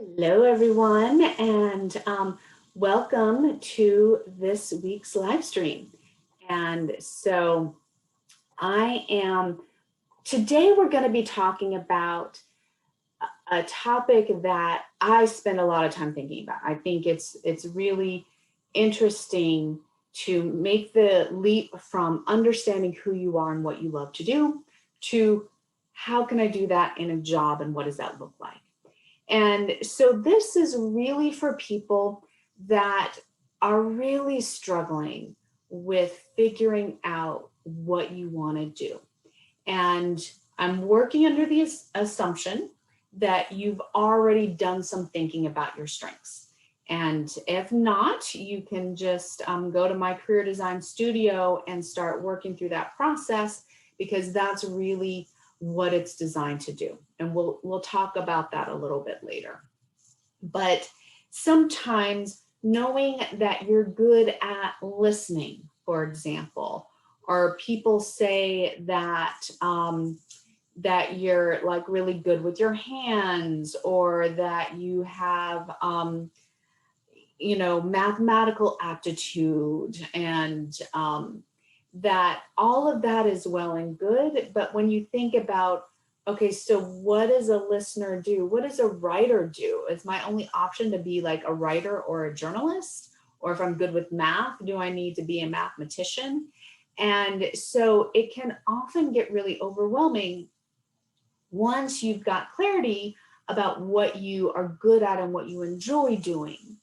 Hello, everyone, and welcome to this week's live stream. And so I am, today we're going to be talking about a topic that I spend a lot of time thinking about. I think it's really interesting to make the leap from understanding who you are and what you love to do to how can I do that in a job and what does that look like? And so this is really for people that are really struggling with figuring out what you want to do. And I'm working under the assumption that you've already done some thinking about your strengths. And if not, you can just go to my career design studio and start working through that process, because that's really what it's designed to do. And we'll talk about that a little bit later. But sometimes knowing that you're good at listening, for example, or people say that that you're like really good with your hands, or that you have mathematical aptitude, and that all of that is well and good. But when you think about, okay, so what does a listener do? What does a writer do? Is my only option to be like a writer or a journalist? Or if I'm good with math, do I need to be a mathematician? And so it can often get really overwhelming once you've got clarity about what you are good at and what you enjoy doing,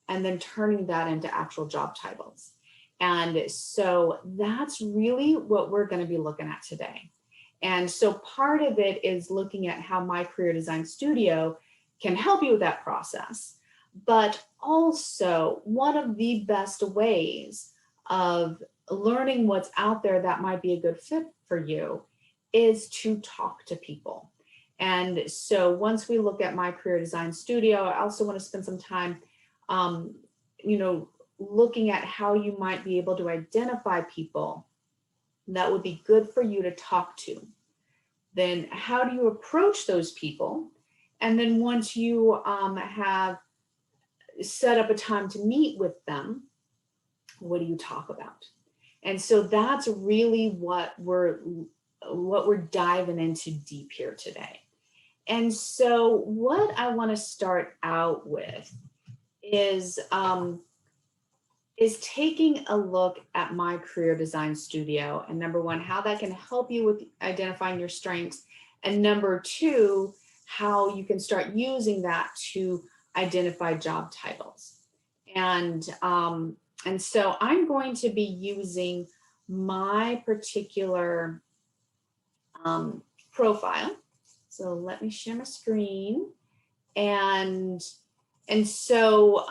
and then turning that into actual job titles. And so that's really what we're going to be looking at today. And so part of it is looking at how my career design studio can help you with that process. But also, one of the best ways of learning what's out there that might be a good fit for you is to talk to people. And so once we look at my career design studio, I also want to spend some time um, looking at how you might be able to identify people that would be good for you to talk to. Then how do you approach those people? And then once you have set up a time to meet with them, what do you talk about? And so that's really what we're diving into deep here today. And so what I want to start out with is taking a look at my career design studio, and number one, how that can help you with identifying your strengths, and number two, how you can start using that to identify job titles. And so I'm going to be using my particular profile. So let me share my screen. And so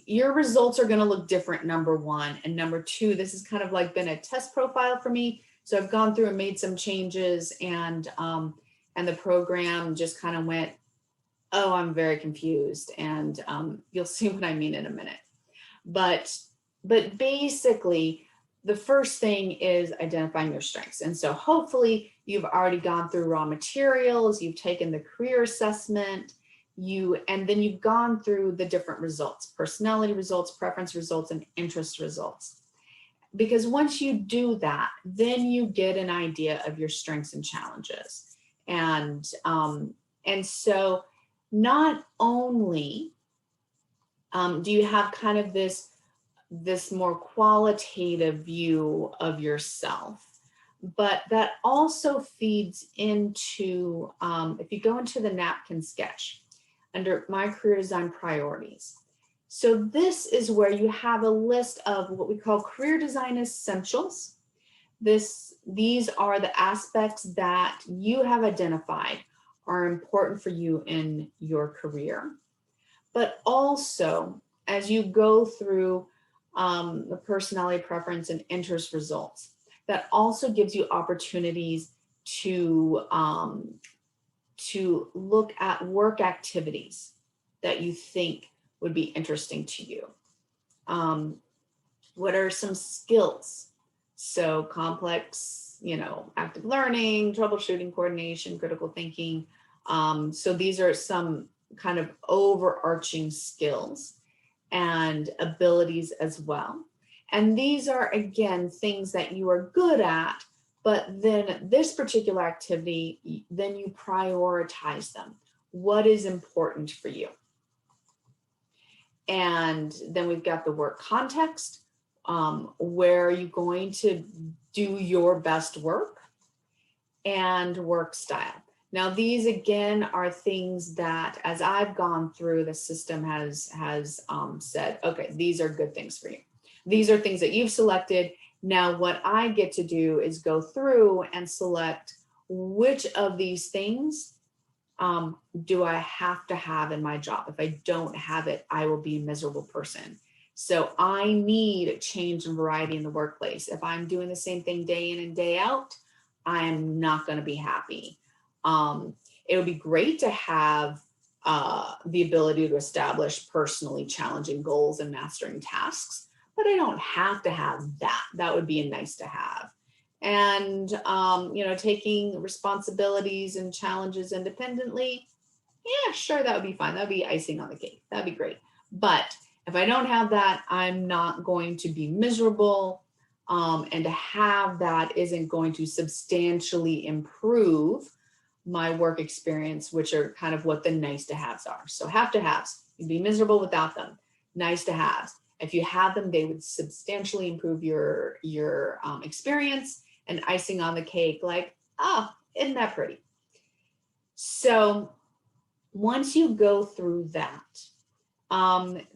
your results are going to look different, number one. And number two, this has kind of like been a test profile for me. So I've gone through and made some changes, and the program just kind of went, oh, I'm very confused. And you'll see what I mean in a minute. But basically, the first thing is identifying your strengths. And so hopefully you've already gone through raw materials, you've taken the career assessment, and then you've gone through the different results: personality results, preference results, and interest results. Because once you do that, then you get an idea of your strengths and challenges. And so not only do you have kind of this more qualitative view of yourself, but that also feeds into, if you go into the napkin sketch under my career design priorities. So this is where you have a list of what we call career design essentials. These are the aspects that you have identified are important for you in your career. But also, as you go through the personality, preference, and interest results, that also gives you opportunities to look at work activities that you think would be interesting to you. What are some skills? So complex, active learning, troubleshooting, coordination, critical thinking. So these are some kind of overarching skills and abilities as well. And these are, again, things that you are good at, but then this particular activity, then you prioritize them. What is important for you? And then we've got the work context. Where are you going to do your best work? And work style. Now, these again are things that, as I've gone through, the system has said, okay, these are good things for you. These are things that you've selected. Now, what I get to do is go through and select which of these things do I have to have in my job. If I don't have it, I will be a miserable person. So I need change and variety in the workplace. If I'm doing the same thing day in and day out, I'm not going to be happy. It would be great to have the ability to establish personally challenging goals and mastering tasks, but I don't have to have that. That would be a nice to have. And, taking responsibilities and challenges independently, yeah, sure, that would be fine. That would be icing on the cake. That'd be great. But if I don't have that, I'm not going to be miserable. And to have that isn't going to substantially improve my work experience, which are kind of what the nice to haves are. So have to haves, you'd be miserable without them. Nice to haves, if you have them, they would substantially improve your experience. And icing on the cake, like, oh, isn't that pretty? So once you go through that,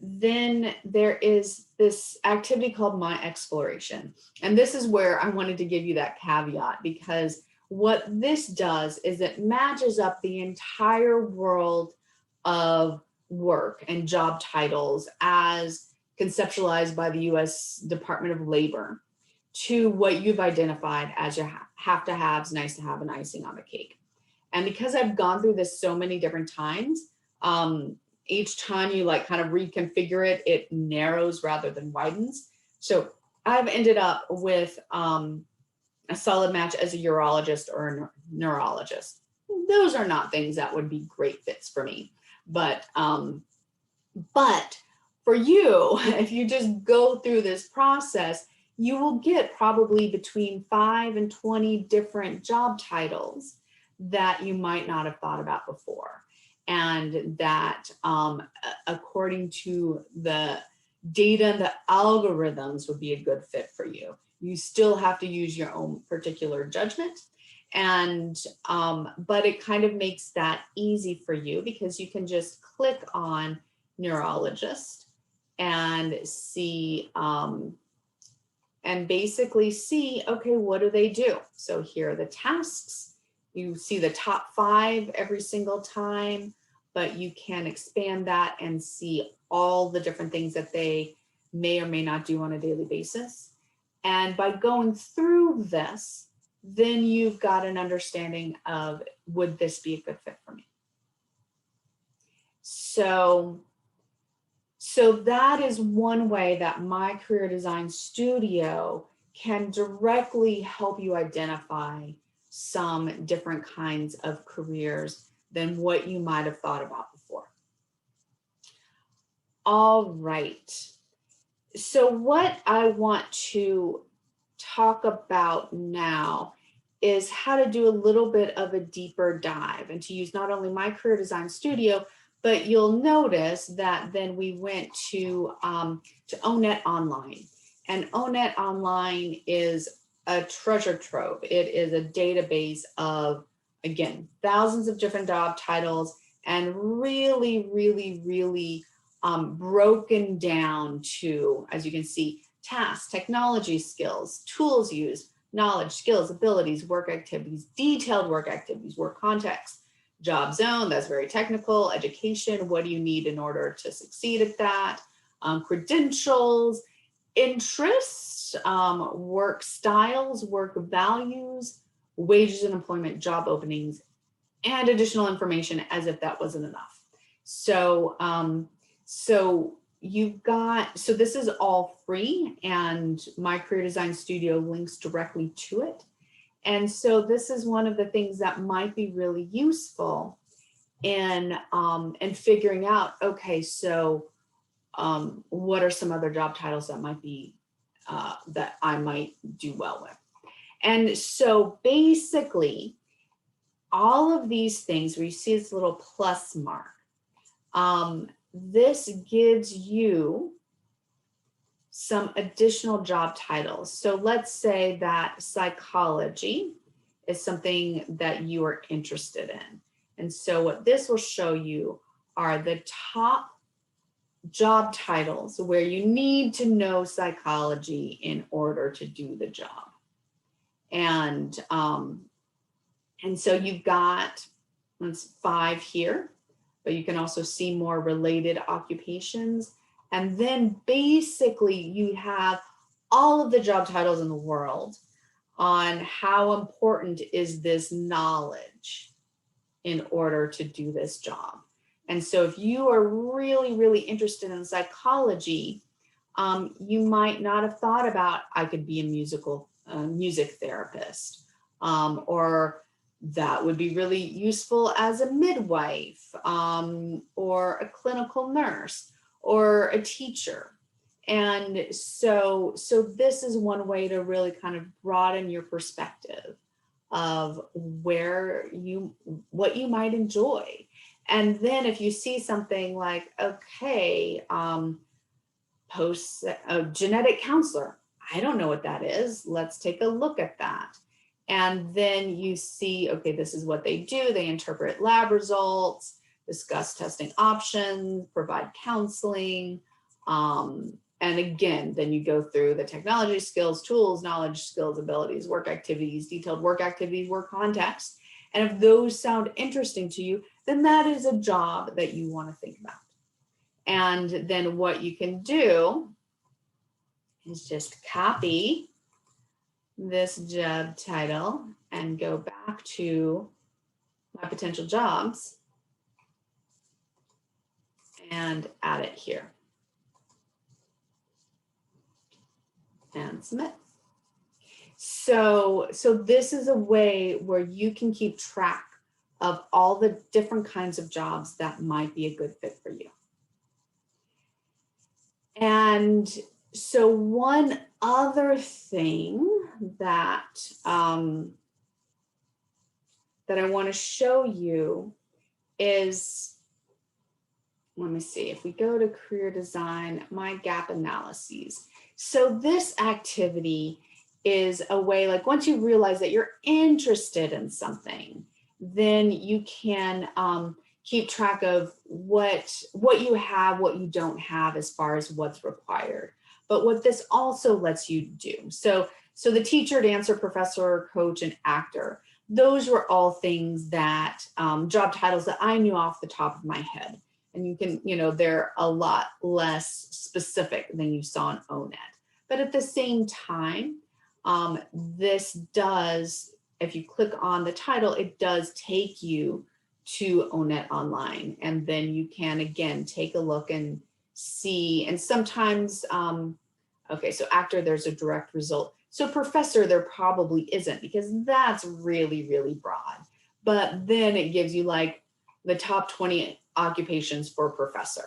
then there is this activity called My Exploration. And this is where I wanted to give you that caveat, because what this does is it matches up the entire world of work and job titles as conceptualized by the US Department of Labor to what you've identified as your have to haves, nice to have, and icing on the cake. And because I've gone through this so many different times, each time you kind of reconfigure it, it narrows rather than widens. So I've ended up with a solid match as a urologist or a neurologist. Those are not things that would be great fits for me. But for you, if you just go through this process, you will get probably between 5 and 20 different job titles that you might not have thought about before. And that according to the data and the algorithms would be a good fit for you. You still have to use your own particular judgment. And but it kind of makes that easy for you, because you can just click on neurologist and see and basically see, okay, what do they do? So here are the tasks. You see the top 5 every single time, but you can expand that and see all the different things that they may or may not do on a daily basis. And by going through this, then you've got an understanding of, would this be a good fit for me? So that is one way that My Career Design Studio can directly help you identify some different kinds of careers than what you might have thought about before. All right. So what I want to talk about now is how to do a little bit of a deeper dive and to use not only My Career Design Studio, but you'll notice that then we went to O-Net Online. And O-Net Online is a treasure trove. It is a database of, again, thousands of different job titles, and really, really, really broken down to, as you can see, tasks, technology skills, tools used, knowledge, skills, abilities, work activities, detailed work activities, work context, job zone, that's very technical, education, what do you need in order to succeed at that, credentials, interests, work styles, work values, wages and employment, job openings, and additional information, as if that wasn't enough. So, so this is all free, and My Career Design Studio links directly to it. And so this is one of the things that might be really useful and figuring out, okay, so what are some other job titles that might be that I might do well with. And so basically, all of these things where you see this little plus mark, this gives you some additional job titles. So let's say that psychology is something that you are interested in. And so what this will show you are the top job titles where you need to know psychology in order to do the job. And so you've got 5 here, but you can also see more related occupations. And then basically you have all of the job titles in the world on how important is this knowledge in order to do this job. And so if you are really, really interested in psychology, you might not have thought about, I could be a music therapist, or that would be really useful as a midwife, or a clinical nurse, or a teacher. And so this is one way to really kind of broaden your perspective of what you might enjoy. And then if you see something like, okay, genetic counselor, I don't know what that is. Let's take a look at that. And then you see, okay, this is what they do. They interpret lab results, discuss testing options, provide counseling. And again, then you go through the technology skills, tools, knowledge, skills, abilities, work activities, detailed work activities, work context. And if those sound interesting to you, then that is a job that you want to think about. And then what you can do is just copy this job title and go back to my potential jobs and add it here and submit. So this is a way where you can keep track of all the different kinds of jobs that might be a good fit for you. And so one other thing that that I want to show you is, let me see, if we go to career design, my gap analyses. So this activity is a way, like once you realize that you're interested in something, then you can keep track of what you have, what you don't have as far as what's required. But what this also lets you do, so the teacher, dancer, professor, coach, and actor, those were all things that job titles that I knew off the top of my head. And you can, they're a lot less specific than you saw in ONET. But at the same time, this does, if you click on the title, it does take you to ONET Online. And then you can, again, take a look and see. And sometimes, okay, so actor, there's a direct result. So professor, there probably isn't, because that's really, really broad. But then it gives you like the top 20 occupations for professor.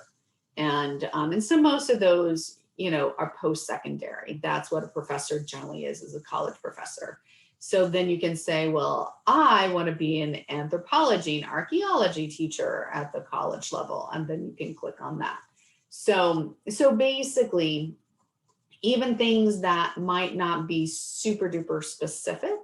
And so most of those, are post-secondary. That's what a professor generally is a college professor. So then you can say, well, I want to be an anthropology and archaeology teacher at the college level. And then you can click on that. So basically, even things that might not be super duper specific,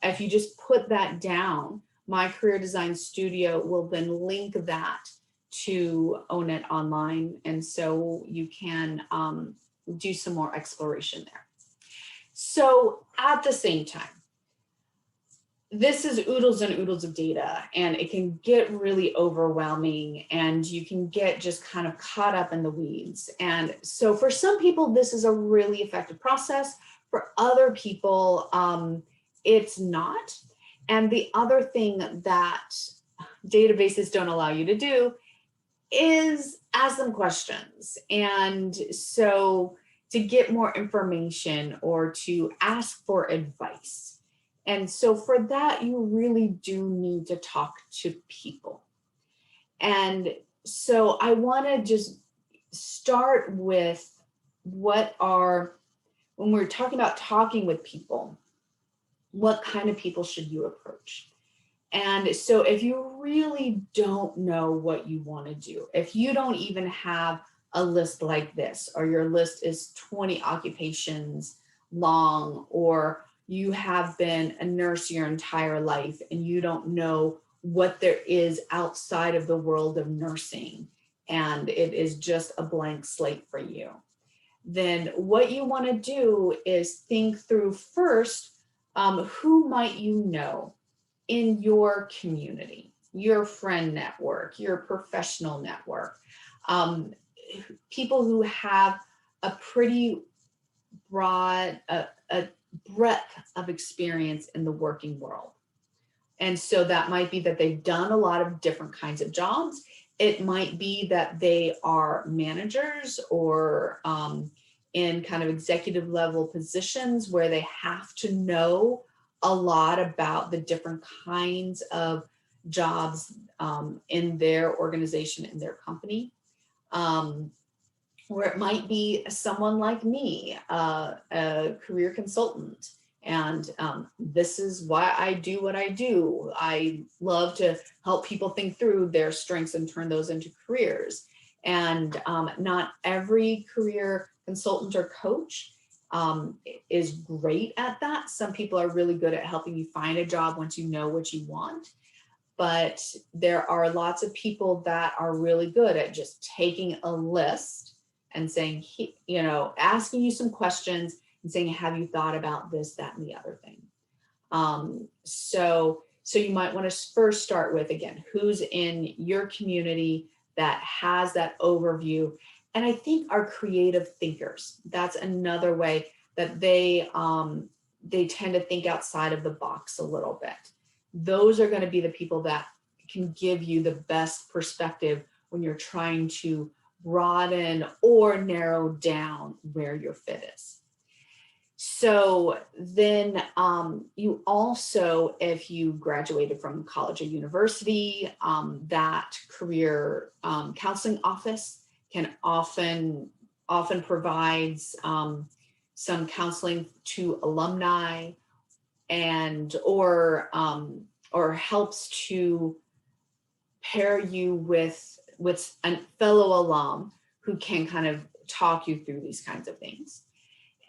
if you just put that down, my Career Design Studio will then link that to ONET Online. And so you can do some more exploration there. So at the same time, this is oodles and oodles of data, and it can get really overwhelming, and you can get just kind of caught up in the weeds. And so for some people, this is a really effective process. For other people, it's not. And the other thing that databases don't allow you to do is ask them questions. And so to get more information or to ask for advice. And so for that, you really do need to talk to people. And so I want to just start with when we're talking about talking with people, what kind of people should you approach? And so if you really don't know what you want to do, if you don't even have a list like this, or your list is 20 occupations long, or you have been a nurse your entire life and you don't know what there is outside of the world of nursing, and it is just a blank slate for you, then what you want to do is think through first, who might you know in your community, your friend network, your professional network, people who have a pretty broad, a breadth of experience in the working world. And so that might be that they've done a lot of different kinds of jobs. It might be that they are managers or in kind of executive level positions where they have to know a lot about the different kinds of jobs in their organization, in their company. Or it might be someone like me, a career consultant. And this is why I do what I do. I love to help people think through their strengths and turn those into careers. And not every career consultant or coach is great at that. Some people are really good at helping you find a job once you know what you want. But there are lots of people that are really good at just taking a list and saying, asking you some questions and saying, have you thought about this, that, and the other thing? So you might want to first start with, again, who's in your community that has that overview. And I think are creative thinkers. That's another way that they tend to think outside of the box a little bit. Those are going to be the people that can give you the best perspective when you're trying to broaden or narrow down where your fit is. So then you also, if you graduated from college or university, that career counseling office can often provides some counseling to alumni and or helps to pair you with a fellow alum who can kind of talk you through these kinds of things.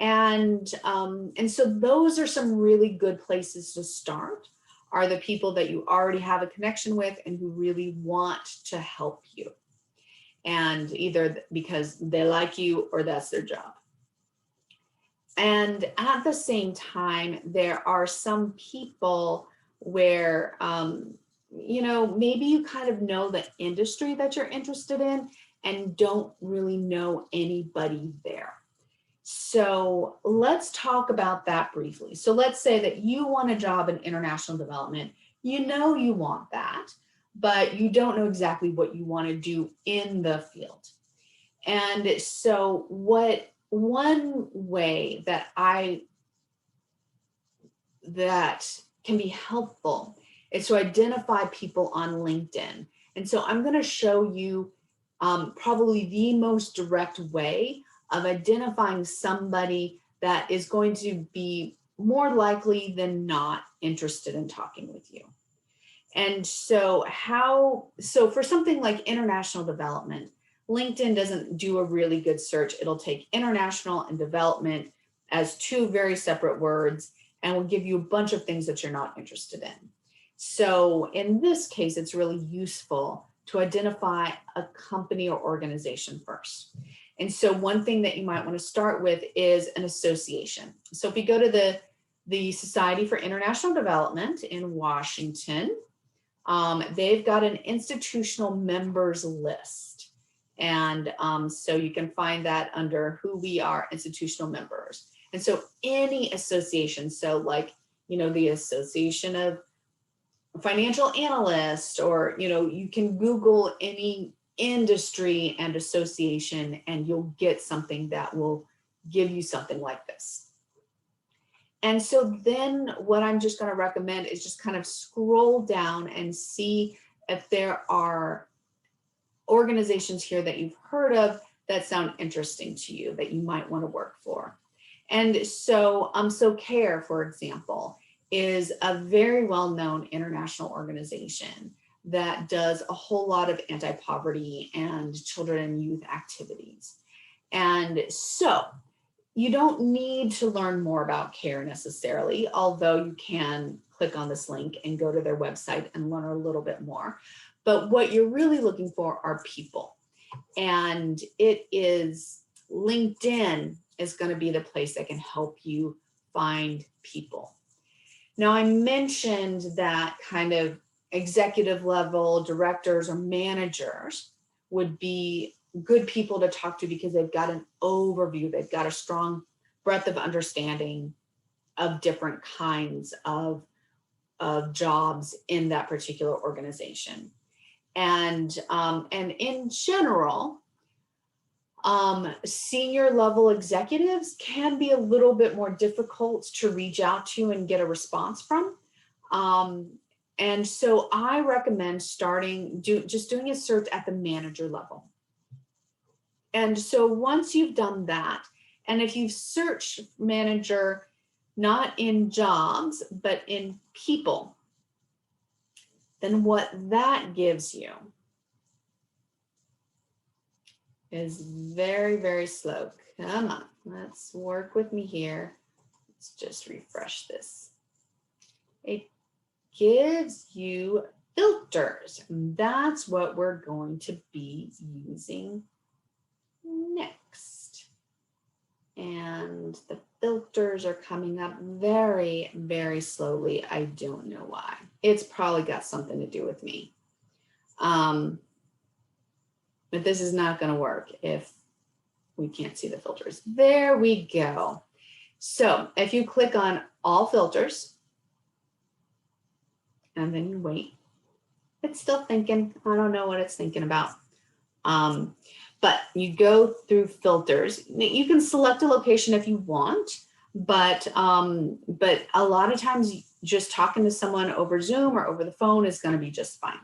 And so those are some really good places to start, are the people that you already have a connection with and who really want to help you. And either because they like you or that's their job. And at the same time, there are some people where, maybe you kind of know the industry that you're interested in and don't really know anybody there. So let's talk about that briefly. So let's say that you want a job in international development. You know you want that, but you don't know exactly what you want to do in the field. And so one way that can be helpful is to identify people on LinkedIn. And so I'm going to show you probably the most direct way of identifying somebody that is going to be more likely than not interested in talking with you. And so for something like international development, LinkedIn doesn't do a really good search. It'll take international and development as two very separate words and will give you a bunch of things that you're not interested in. So in this case, it's really useful to identify a company or organization first. And so one thing that you might want to start with is an association. So if you go to the Society for International Development in Washington, they've got an institutional members list. And so you can find that under who we are, institutional members. And so any association, so like, the Association of Financial Analysts, or, you can Google any industry and association and you'll get something that will give you something like this. And so then what I'm just going to recommend is just kind of scroll down and see if there are organizations here that you've heard of that sound interesting to you that you might want to work for. And so, so CARE, for example, is a very well-known international organization that does a whole lot of anti-poverty and children and youth activities. And so you don't need to learn more about CARE necessarily, although you can click on this link and go to their website and learn a little bit more. But what you're really looking for are people. And it is LinkedIn is going to be the place that can help you find people. Now, I mentioned that kind of executive level directors or managers would be good people to talk to because they've got an overview, they've got a strong breadth of understanding of different kinds of jobs in that particular organization. And in general, senior level executives can be a little bit more difficult to reach out to and get a response from. And so I recommend just doing a search at the manager level. And so once you've done that, and if you've searched manager, not in jobs, but in people, then what that gives you is very, very slow. Come on, let's work with me here. Let's just refresh this. It gives you filters. That's what we're going to be using next. And the filters are coming up very, very slowly. I don't know why. It's probably got something to do with me. But this is not going to work if we can't see the filters. There we go. So if you click on all filters, and then you wait, it's still thinking. I don't know what it's thinking about. But you go through filters. You can select a location if you want, but a lot of times just talking to someone over Zoom or over the phone is going to be just fine.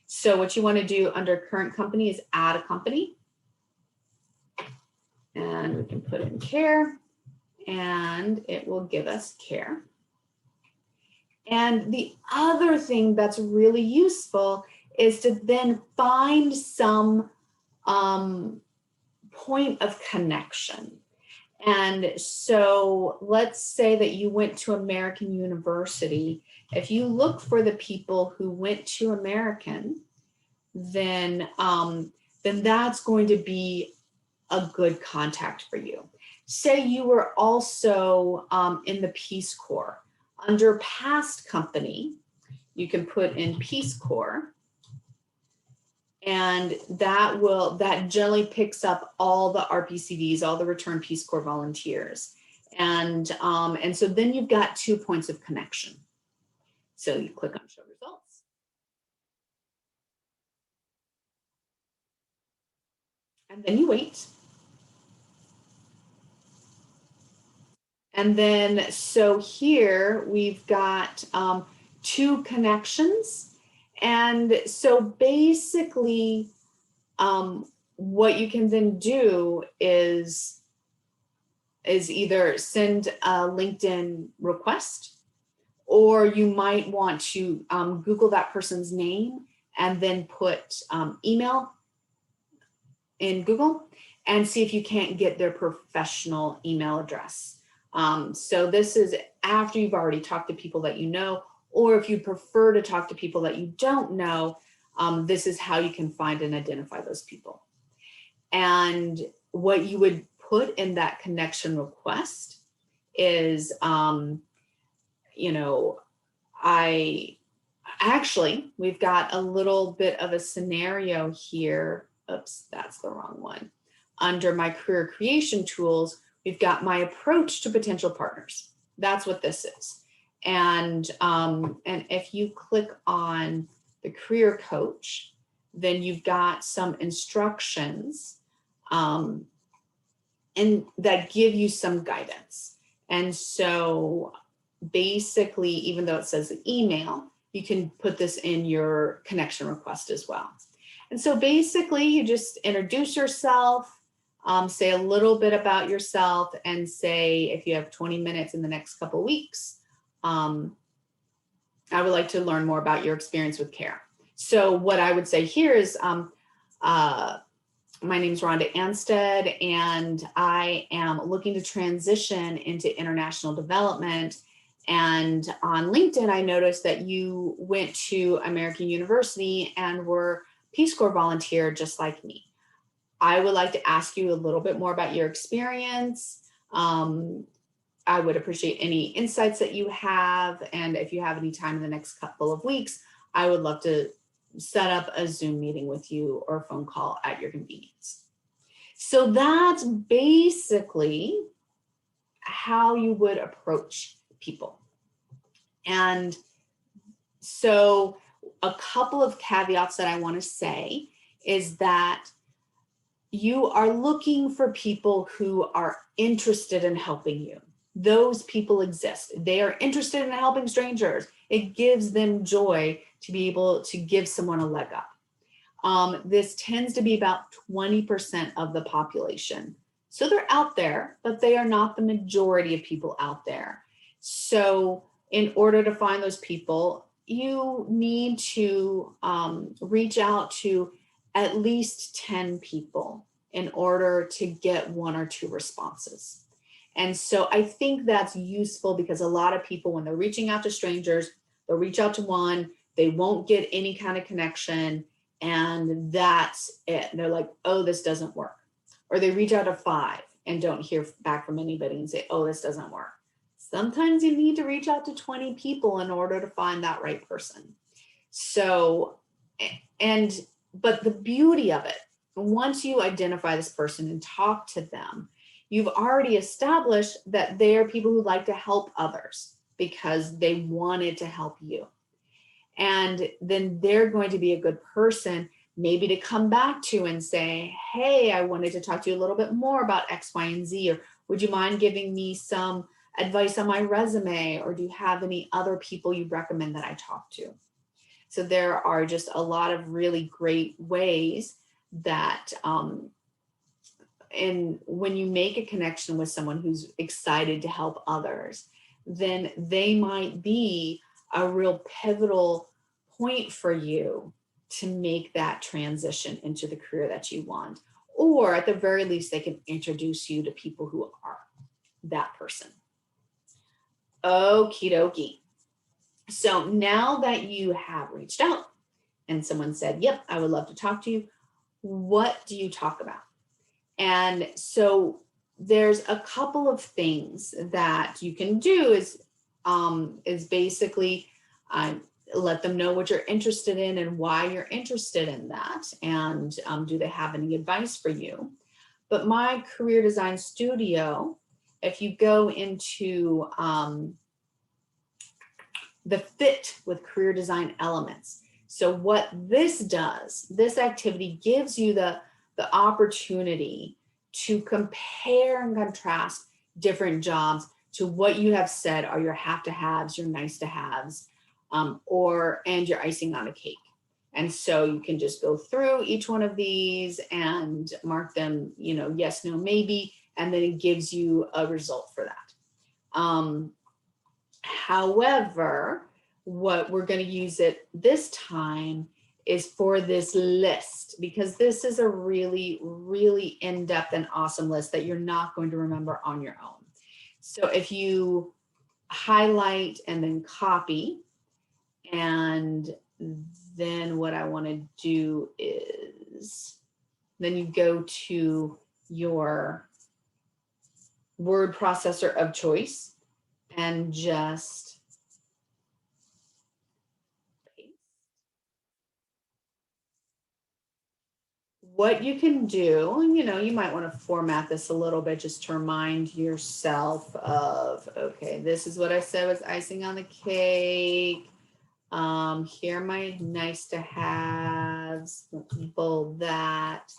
So what you want to do under current company is add a company. And we can put in CARE, and it will give us CARE. And the other thing that's really useful is to then find some point of connection. And so let's say that you went to American University. If you look for the people who went to American, then that's going to be a good contact for you. Say you were also in the Peace Corps. Under past company, you can put in Peace Corps, and that generally picks up all the RPCVs, all the Return Peace Corps volunteers. And so then you've got 2 points of connection. So you click on Show Results. And then you wait. And then, so here we've got 2 connections. And so basically, what you can then do is either send a LinkedIn request, or you might want to Google that person's name and then put email in Google and see if you can't get their professional email address. So this is after you've already talked to people that you know, or if you prefer to talk to people that you don't know, this is how you can find and identify those people. And what you would put in that connection request is, we've got a little bit of a scenario here. Oops, that's the wrong one. Under my career creation tools, we've got my approach to potential partners. That's what this is. And if you click on the career coach, then you've got some instructions and that give you some guidance. And so basically, even though it says email, you can put this in your connection request as well. And so basically you just introduce yourself, say a little bit about yourself, and say if you have 20 minutes in the next couple of weeks, I would like to learn more about your experience with CARE. So what I would say here is, my name is Rhonda Anstead, and I am looking to transition into international development. And on LinkedIn, I noticed that you went to American University and were Peace Corps volunteer just like me. I would like to ask you a little bit more about your experience. I would appreciate any insights that you have. And if you have any time in the next couple of weeks, I would love to set up a Zoom meeting with you or a phone call at your convenience. So that's basically how you would approach people. And so a couple of caveats that I want to say is that you are looking for people who are interested in helping you. Those people exist. They are interested in helping strangers. It gives them joy to be able to give someone a leg up. This tends to be about 20% of the population. So they're out there, but they are not the majority of people out there. So in order to find those people, you need to reach out to at least 10 people in order to get 1 or 2 responses. And so I think that's useful because a lot of people, when they're reaching out to strangers, they'll reach out to 1, they won't get any kind of connection, and that's it. They're like, oh, this doesn't work. Or they reach out to 5 and don't hear back from anybody and say, oh, this doesn't work. Sometimes you need to reach out to 20 people in order to find that right person. So, but the beauty of it, once you identify this person and talk to them, you've already established that they are people who like to help others because they wanted to help you. And then they're going to be a good person maybe to come back to and say, hey, I wanted to talk to you a little bit more about X, Y, and Z, or would you mind giving me some advice on my resume, or do you have any other people you recommend that I talk to? So there are just a lot of really great ways that, and when you make a connection with someone who's excited to help others, then they might be a real pivotal point for you to make that transition into the career that you want. Or at the very least, they can introduce you to people who are that person. Okie dokie. So now that you have reached out and someone said, yep, I would love to talk to you, what do you talk about? And so there's a couple of things that you can do is basically let them know what you're interested in and why you're interested in that. And do they have any advice for you? But my career design studio, if you go into the fit with career design elements. So what this does, this activity gives you the opportunity to compare and contrast different jobs to what you have said are your have to haves, your nice to haves, and your icing on a cake. And so you can just go through each one of these and mark them, yes, no, maybe, and then it gives you a result for that. However, what we're going to use it this time is for this list, because this is a really, really in-depth and awesome list that you're not going to remember on your own. So if you highlight and then copy, and then what I want to do is then you go to your word processor of choice and just paste. What you can do, you might want to format this a little bit just to remind yourself of, okay, this is what I said was icing on the cake. Here are my nice to haves, bold that,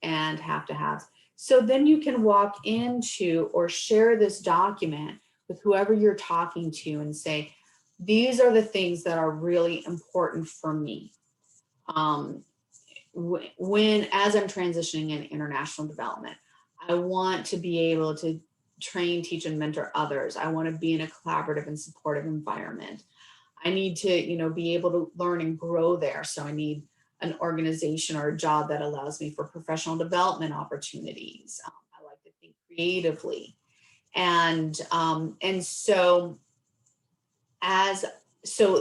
and have to haves. So then you can walk into or share this document with whoever you're talking to and say, these are the things that are really important for me. When, as I'm transitioning in international development, I want to be able to train, teach, and mentor others. I want to be in a collaborative and supportive environment. I need to, be able to learn and grow there. So I need an organization or a job that allows me for professional development opportunities. I like to think creatively, and so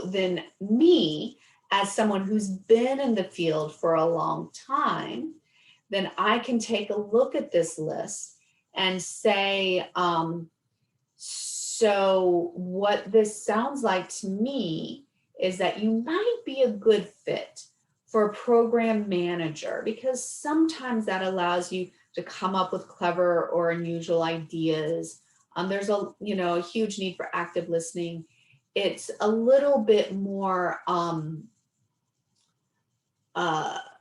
then me, as someone who's been in the field for a long time, then I can take a look at this list and say, so what this sounds like to me is that you might be a good fit for a program manager, because sometimes that allows you to come up with clever or unusual ideas. There's a huge need for active listening. It's a little bit more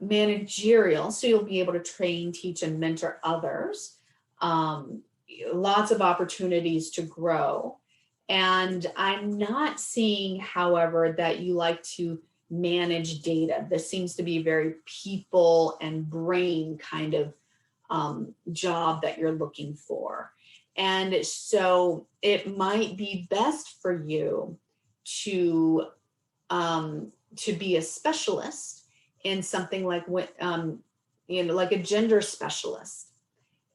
managerial, so you'll be able to train, teach, and mentor others. Lots of opportunities to grow. And I'm not seeing, however, that you like to manage data. This seems to be a very people and brain kind of job that you're looking for. And so it might be best for you to be a specialist in something like like a gender specialist,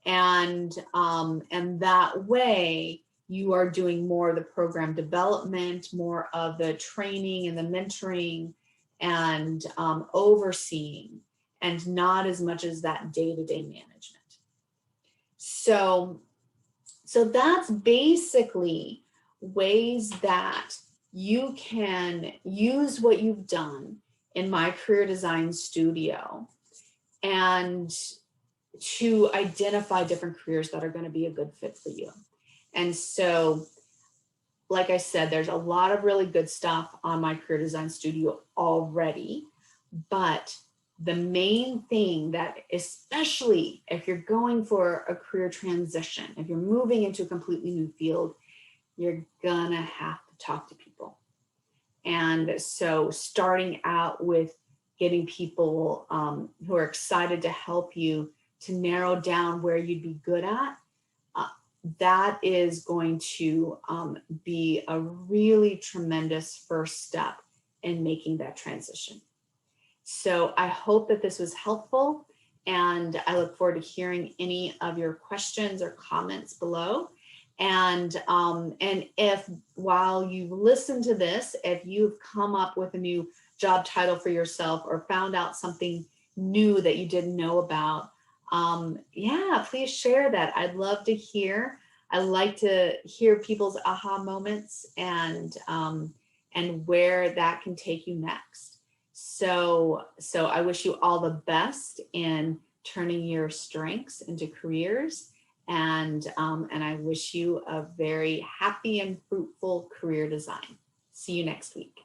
and that way you are doing more of the program development, more of the training and the mentoring and overseeing, and not as much as that day-to-day management. So that's basically ways that you can use what you've done in my career design studio and to identify different careers that are going to be a good fit for you. And so, like I said, there's a lot of really good stuff on my career design studio already, but the main thing that, especially if you're going for a career transition, if you're moving into a completely new field, you're gonna have to talk to people. And so starting out with getting people who are excited to help you to narrow down where you'd be good at, that is going to be a really tremendous first step in making that transition. So I hope that this was helpful, and I look forward to hearing any of your questions or comments below. And if, while you listen to this, if you've come up with a new job title for yourself or found out something new that you didn't know about, yeah, please share that. I'd love to hear. I like to hear people's aha moments and where that can take you next. So I wish you all the best in turning your strengths into careers. And I wish you a very happy and fruitful career design. See you next week.